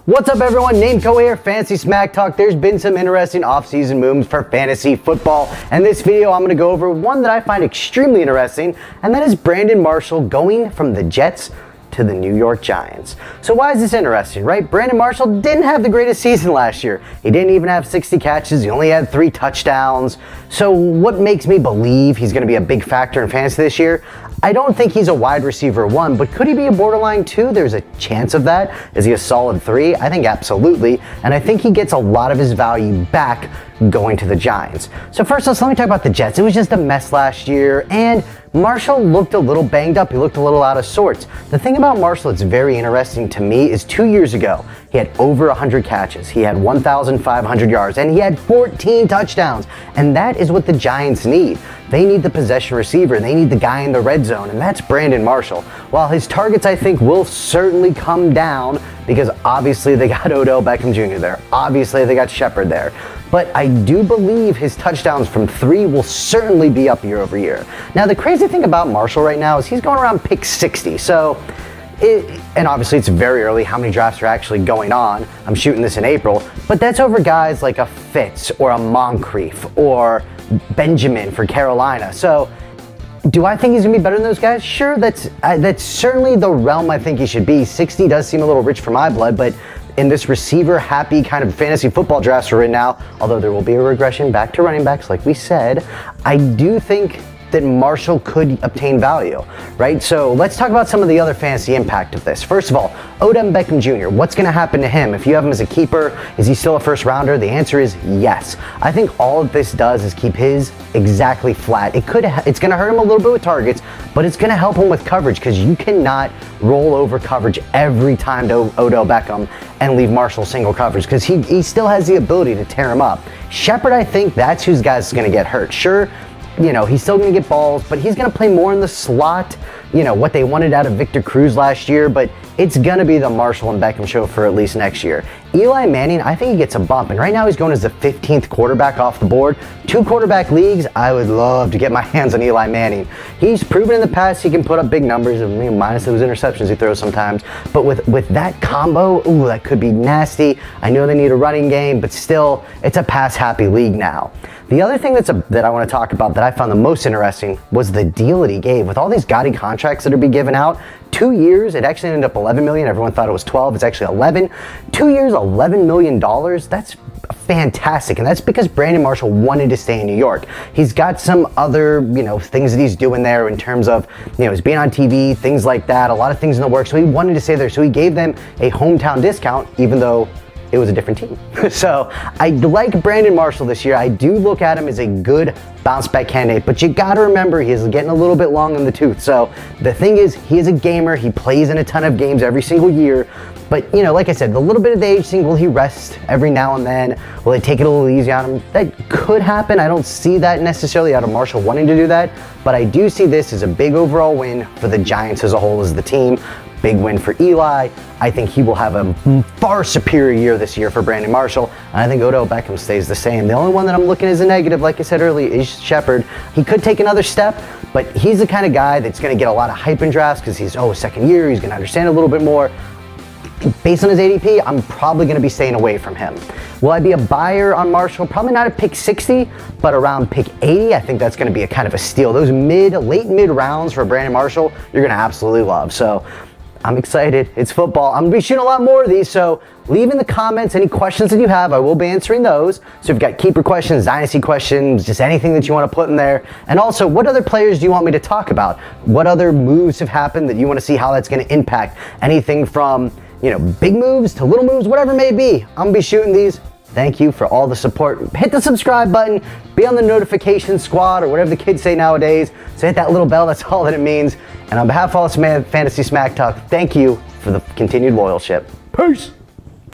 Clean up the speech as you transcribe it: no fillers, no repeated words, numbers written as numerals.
What's up, everyone? Nameco here, Fantasy Smack Talk. There's been some interesting off-season moves for fantasy football, and this video I'm going to go over one that I find extremely interesting, and that is Brandon Marshall going from the Jets to the New York Giants. So why is this interesting, right? Brandon Marshall didn't have the greatest season last year. He didn't even have 60 catches. He only had 3 touchdowns. So what makes me believe he's going to be a big factor in fantasy this year? I don't think he's a wide receiver 1, but could he be a borderline 2? There's a chance of that. Is he a solid 3? I think absolutely. And I think he gets a lot of his value back going to the Giants. So first, let me talk about the Jets. It was just a mess last year, and Marshall looked a little banged up. He looked a little out of sorts. The thing about Marshall that's very interesting to me is 2 years ago, he had over 100 catches. He had 1,500 yards, and he had 14 touchdowns. And that is what the Giants need. They need the possession receiver. They need the guy in the red zone, and that's Brandon Marshall. While his targets, I think, will certainly come down because obviously they got Odell Beckham Jr. there. Obviously they got Shepard there. But I do believe his touchdowns from 3 will certainly be up year over year. Now, the crazy thing about Marshall right now is he's going around pick 60. So, and obviously it's very early. How many drafts are actually going on? I'm shooting this in April. But that's over guys like a Fitz or a Moncrief or Benjamin for Carolina. So, do I think he's going to be better than those guys? Sure, that's certainly the realm I think he should be. 60 does seem a little rich for my blood, but in this receiver-happy kind of fantasy football drafts we're in now, although there will be a regression back to running backs like we said, I do think that Marshall could obtain value, right? So let's talk about some of the other fantasy impact of this. First of all, Odell Beckham Jr., what's going to happen to him? If you have him as a keeper, is he still a first rounder? The answer is yes. I think all of this does is keep his exactly flat. It's going to hurt him a little bit with targets, but it's going to help him with coverage because you cannot roll over coverage every time to Odell Beckham and leave Marshall single coverage because he still has the ability to tear him up. Shepard, I think that's whose guys going to get hurt. Sure, you know, he's still going to get balls, but he's going to play more in the slot, you know, what they wanted out of Victor Cruz last year, but it's going to be the Marshall and Beckham show for at least next year. Eli Manning, I think he gets a bump, and right now he's going as the 15th quarterback off the board. 2 quarterback leagues, I would love to get my hands on Eli Manning. He's proven in the past he can put up big numbers, minus those interceptions he throws sometimes, but with that combo, ooh, that could be nasty. I know they need a running game, but still, it's a pass-happy league now. The other thing that I want to talk about that I found the most interesting was the deal that he gave. With all these gaudy contracts that are being given out, 2 years, it actually ended up $11 million. Everyone thought it was 12. It's actually 11. 2 years, $11 million. That's fantastic, and that's because Brandon Marshall wanted to stay in New York. He's got some other, things that he's doing there in terms of, he's being on TV, things like that, a lot of things in the works. So he wanted to stay there. So he gave them a hometown discount, even though it was a different team. So I like Brandon Marshall this year. I do look at him as a good bounce back candidate, but you got to remember he is getting a little bit long in the tooth. So the thing is, he is a gamer. He plays in a ton of games every single year. But, like I said, the little bit of the age thing, will he rest every now and then? Will they take it a little easy on him? That could happen. I don't see that necessarily out of Marshall wanting to do that, but I do see this as a big overall win for the Giants as a whole as the team. Big win for Eli. I think he will have a far superior year this year for Brandon Marshall, and I think Odell Beckham stays the same. The only one that I'm looking at as a negative, like I said earlier, is Shepard. He could take another step, but he's the kind of guy that's going to get a lot of hype in drafts because he's, second year, he's going to understand a little bit more. Based on his ADP, I'm probably going to be staying away from him. Will I be a buyer on Marshall? Probably not at pick 60, but around pick 80, I think that's going to be a kind of a steal. Those late mid rounds for Brandon Marshall, you're going to absolutely love. So I'm excited. It's football. I'm going to be shooting a lot more of these, so leave in the comments any questions that you have. I will be answering those. So if you've got keeper questions, dynasty questions, just anything that you want to put in there. And also, what other players do you want me to talk about? What other moves have happened that you want to see how that's going to impact? Anything from, big moves to little moves, whatever it may be. I'm going to be shooting these. Thank you for all the support. Hit the subscribe button, be on the notification squad, or whatever the kids say nowadays. So hit that little bell, that's all that it means. And on behalf of all Fantasy Smack Talk, thank you for the continued loyalship. Peace!